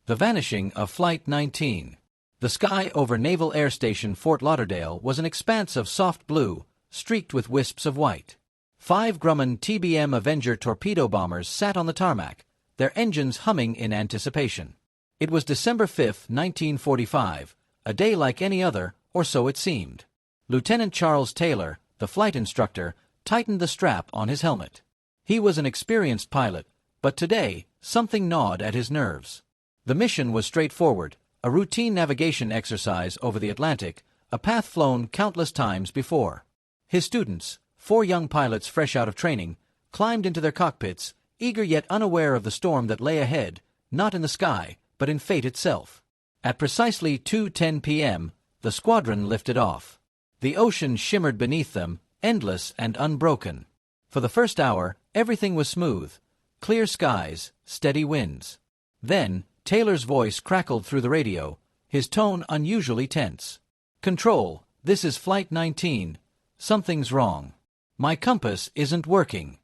The vanishing of Flight 19. The sky over Naval Air Station Fort Lauderdale was an expanse of soft blue, streaked with wisps of white. 5 Grumman TBM Avenger torpedo bombers sat on the tarmac, their engines humming in anticipation. It was December 5, 1945, a day like any other, or so it seemed. Lieutenant Charles Taylor, the flight instructor, tightened the strap on his helmet. He was an experienced pilot, but today, something gnawed at his nerves. The mission was straightforward, a routine navigation exercise over the Atlantic, a path flown countless times before. His students, 4 young pilots fresh out of training, climbed into their cockpits, eager yet unaware of the storm that lay ahead, not in the sky, but in fate itself. At precisely 2:10 p.m., the squadron lifted off. The ocean shimmered beneath them, endless and unbroken. For the first hour, everything was smooth, clear skies, steady winds. Then, Taylor's voice crackled through the radio, his tone unusually tense. "Control, this is Flight 19. Something's wrong. My compass isn't working."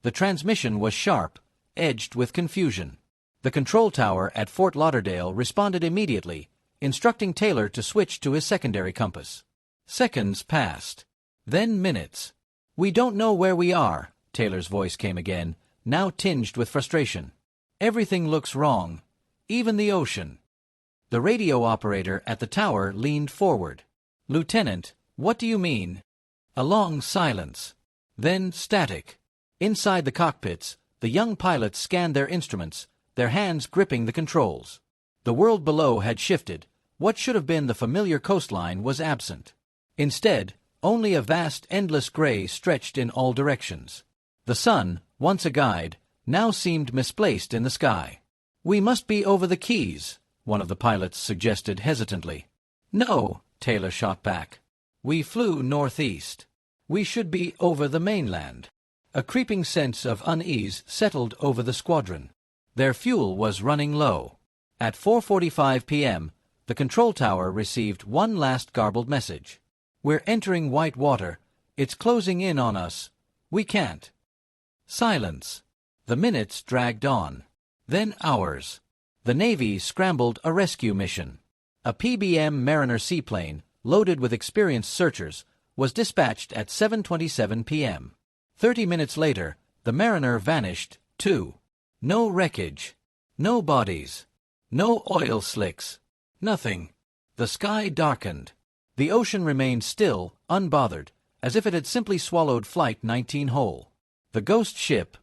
The transmission was sharp, edged with confusion. The control tower at Fort Lauderdale responded immediately, instructing Taylor to switch to his secondary compass. Seconds passed. Then minutes. "We don't know where we are," Taylor's voice came again, now tinged with frustration. "Everything looks wrong. Even the ocean." The radio operator at the tower leaned forward. "Lieutenant, what do you mean?" A long silence. Then static. Inside the cockpits, the young pilots scanned their instruments, their hands gripping the controls. The world below had shifted. What should have been the familiar coastline was absent. Instead, only a vast, endless gray stretched in all directions. The sun, once a guide, now seemed misplaced in the sky. "We must be over the Keys," one of the pilots suggested hesitantly. "No," Taylor shot back. "We flew northeast. We should be over the mainland." A creeping sense of unease settled over the squadron. Their fuel was running low. At 4:45 p.m., the control tower received one last garbled message. "We're entering white water. It's closing in on us. We can't." Silence. The minutes dragged on. Then hours. The Navy scrambled a rescue mission. A PBM Mariner seaplane, loaded with experienced searchers, was dispatched at 7:27 p.m. 30 minutes later, the Mariner vanished, too. No wreckage. No bodies. No oil slicks. Nothing. The sky darkened. The ocean remained still, unbothered, as if it had simply swallowed Flight 19 whole. The ghost ship,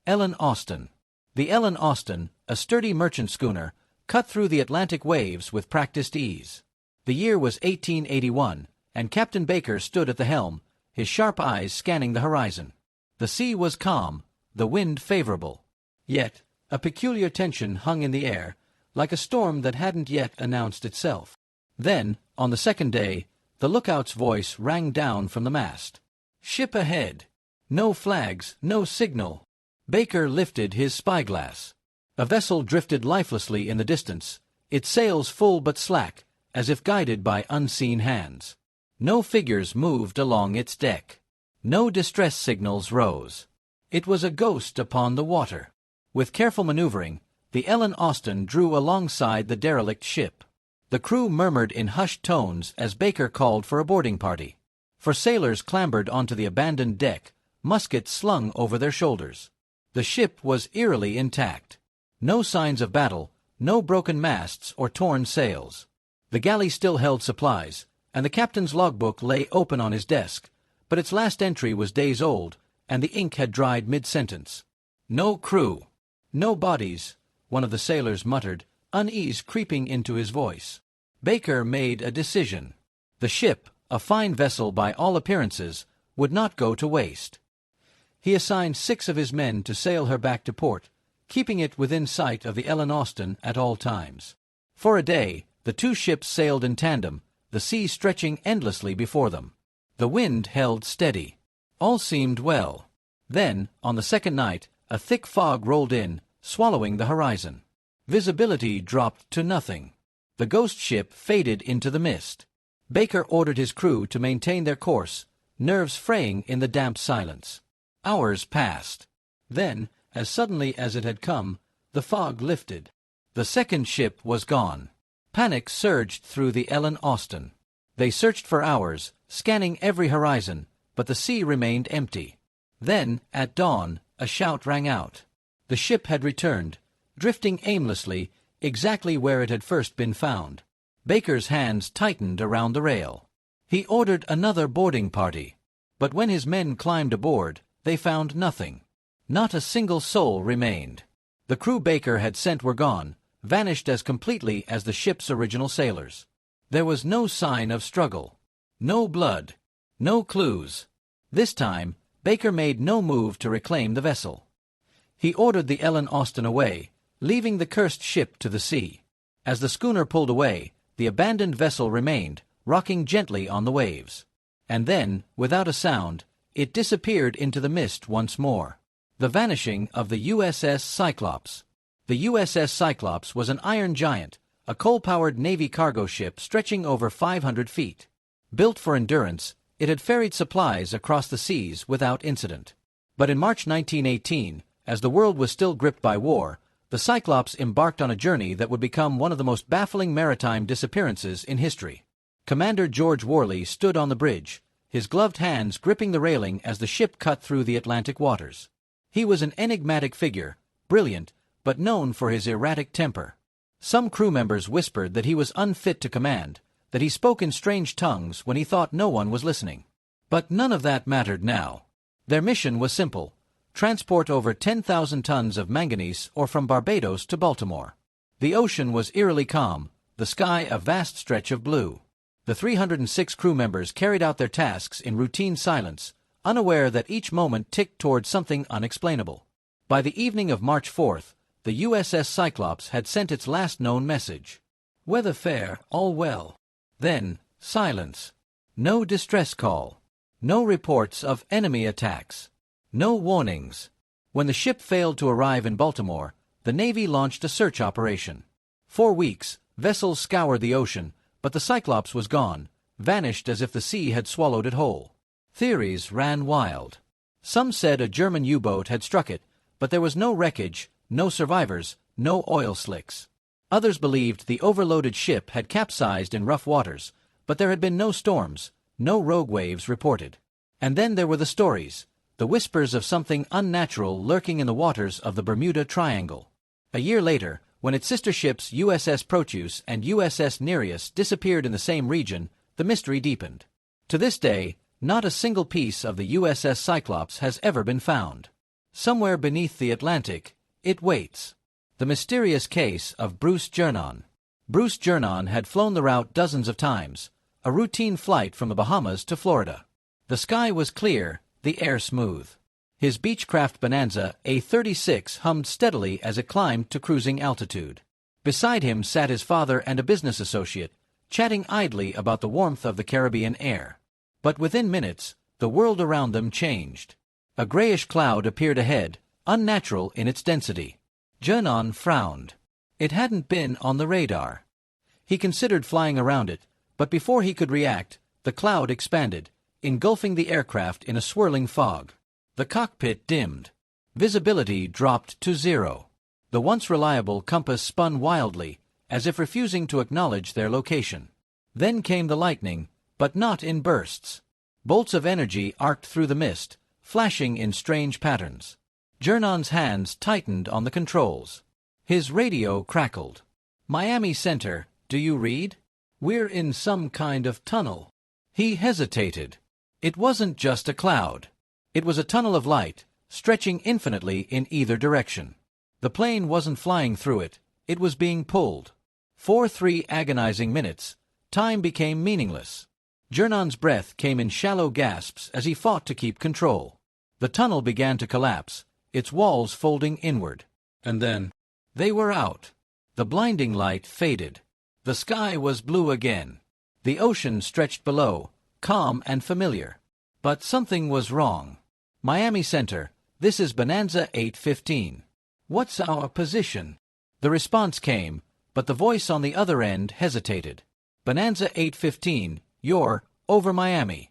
Ellen Austin. The Ellen Austin, a sturdy merchant schooner, cut through the Atlantic waves with practiced ease. The year was 1881, and Captain Baker stood at the helm, his sharp eyes scanning the horizon. The sea was calm, the wind favorable. Yet, a peculiar tension hung in the air, like a storm that hadn't yet announced itself. Then, on the second day, the lookout's voice rang down from the mast. "Ship ahead." No flags, no signal. Baker lifted his spyglass. A vessel drifted lifelessly in the distance, its sails full but slack, as if guided by unseen hands. No figures moved along its deck. No distress signals rose. It was a ghost upon the water. With careful maneuvering, the Ellen Austin drew alongside the derelict ship. The crew murmured in hushed tones as Baker called for a boarding party. For sailors clambered onto the abandoned deck, muskets slung over their shoulders. The ship was eerily intact. No signs of battle, no broken masts or torn sails. The galley still held supplies, and the captain's logbook lay open on his desk, but its last entry was days old, and the ink had dried mid-sentence. "No crew. No bodies," one of the sailors muttered, unease creeping into his voice. Baker made a decision. The ship, a fine vessel by all appearances, would not go to waste. He assigned 6 of his men to sail her back to port, keeping it within sight of the Ellen Austin at all times. For a day, the 2 ships sailed in tandem, the sea stretching endlessly before them. The wind held steady. All seemed well. Then, on the second night, a thick fog rolled in, swallowing the horizon. Visibility dropped to nothing. The ghost ship faded into the mist. Baker ordered his crew to maintain their course, nerves fraying in the damp silence. Hours passed. Then, as suddenly as it had come, the fog lifted. The second ship was gone. Panic surged through the Ellen Austin. They searched for hours, scanning every horizon, but the sea remained empty. Then, at dawn, a shout rang out. The ship had returned, drifting aimlessly, exactly where it had first been found. Baker's hands tightened around the rail. He ordered another boarding party. But when his men climbed aboard, they found nothing. Not a single soul remained. The crew Baker had sent were gone, vanished as completely as the ship's original sailors. There was no sign of struggle. No blood. No clues. This time, Baker made no move to reclaim the vessel. He ordered the Ellen Austin away, leaving the cursed ship to the sea. As the schooner pulled away, the abandoned vessel remained, rocking gently on the waves. And then, without a sound, it disappeared into the mist once more. The vanishing of the USS Cyclops. The USS Cyclops was an iron giant, a coal-powered Navy cargo ship stretching over 500 feet. Built for endurance, it had ferried supplies across the seas without incident. But in March 1918, as the world was still gripped by war, the Cyclops embarked on a journey that would become one of the most baffling maritime disappearances in history. Commander George Worley stood on the bridge, his gloved hands gripping the railing as the ship cut through the Atlantic waters. He was an enigmatic figure, brilliant, but known for his erratic temper. Some crew members whispered that he was unfit to command, that he spoke in strange tongues when he thought no one was listening. But none of that mattered now. Their mission was simple: transport over 10,000 tons of manganese ore from Barbados to Baltimore. The ocean was eerily calm, the sky a vast stretch of blue. The 306 crew members carried out their tasks in routine silence, unaware that each moment ticked toward something unexplainable. By the evening of March 4th, the USS Cyclops had sent its last known message. Weather fair, all well. Then, silence. No distress call. No reports of enemy attacks. No warnings. When the ship failed to arrive in Baltimore, the Navy launched a search operation. For weeks, vessels scoured the ocean, but the Cyclops was gone, vanished as if the sea had swallowed it whole. Theories ran wild. Some said a German U-boat had struck it, but there was no wreckage, no survivors, no oil slicks. Others believed the overloaded ship had capsized in rough waters, but there had been no storms, no rogue waves reported. And then there were the stories, the whispers of something unnatural lurking in the waters of the Bermuda Triangle. A year later, when its sister ships USS Proteus and USS Nereus disappeared in the same region, the mystery deepened. To this day, not a single piece of the USS Cyclops has ever been found. Somewhere beneath the Atlantic, it waits. The mysterious case of Bruce Gernon. Bruce Gernon had flown the route dozens of times, a routine flight from the Bahamas to Florida. The sky was clear, the air smooth. His Beechcraft Bonanza A-36 hummed steadily as it climbed to cruising altitude. Beside him sat his father and a business associate, chatting idly about the warmth of the Caribbean air. But within minutes, the world around them changed. A grayish cloud appeared ahead, unnatural in its density. Gernon frowned. It hadn't been on the radar. He considered flying around it, but before he could react, the cloud expanded, engulfing the aircraft in a swirling fog. The cockpit dimmed. Visibility dropped to zero. The once reliable compass spun wildly, as if refusing to acknowledge their location. Then came the lightning, but not in bursts. Bolts of energy arced through the mist, flashing in strange patterns. Gernon's hands tightened on the controls. His radio crackled. "Miami Center, do you read? We're in some kind of tunnel." He hesitated. It wasn't just a cloud. It was a tunnel of light, stretching infinitely in either direction. The plane wasn't flying through it, it was being pulled. For 3 agonizing minutes, time became meaningless. Gernon's breath came in shallow gasps as he fought to keep control. The tunnel began to collapse, its walls folding inward. And then, they were out. The blinding light faded. The sky was blue again. The ocean stretched below, calm and familiar. But something was wrong. "Miami Center, this is Bonanza 815. What's our position?" The response came, but the voice on the other end hesitated. "Bonanza 815, you're over Miami."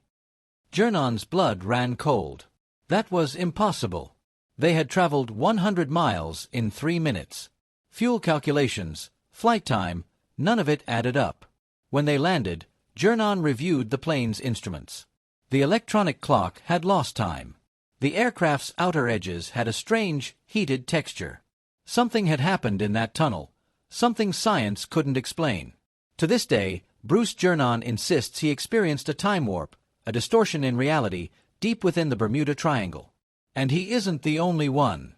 Gernon's blood ran cold. That was impossible. They had traveled 100 miles in 3 minutes. Fuel calculations, flight time, none of it added up. When they landed, Gernon reviewed the plane's instruments. The electronic clock had lost time. The aircraft's outer edges had a strange, heated texture. Something had happened in that tunnel, something science couldn't explain. To this day, Bruce Gernon insists he experienced a time warp, a distortion in reality, deep within the Bermuda Triangle. And he isn't the only one.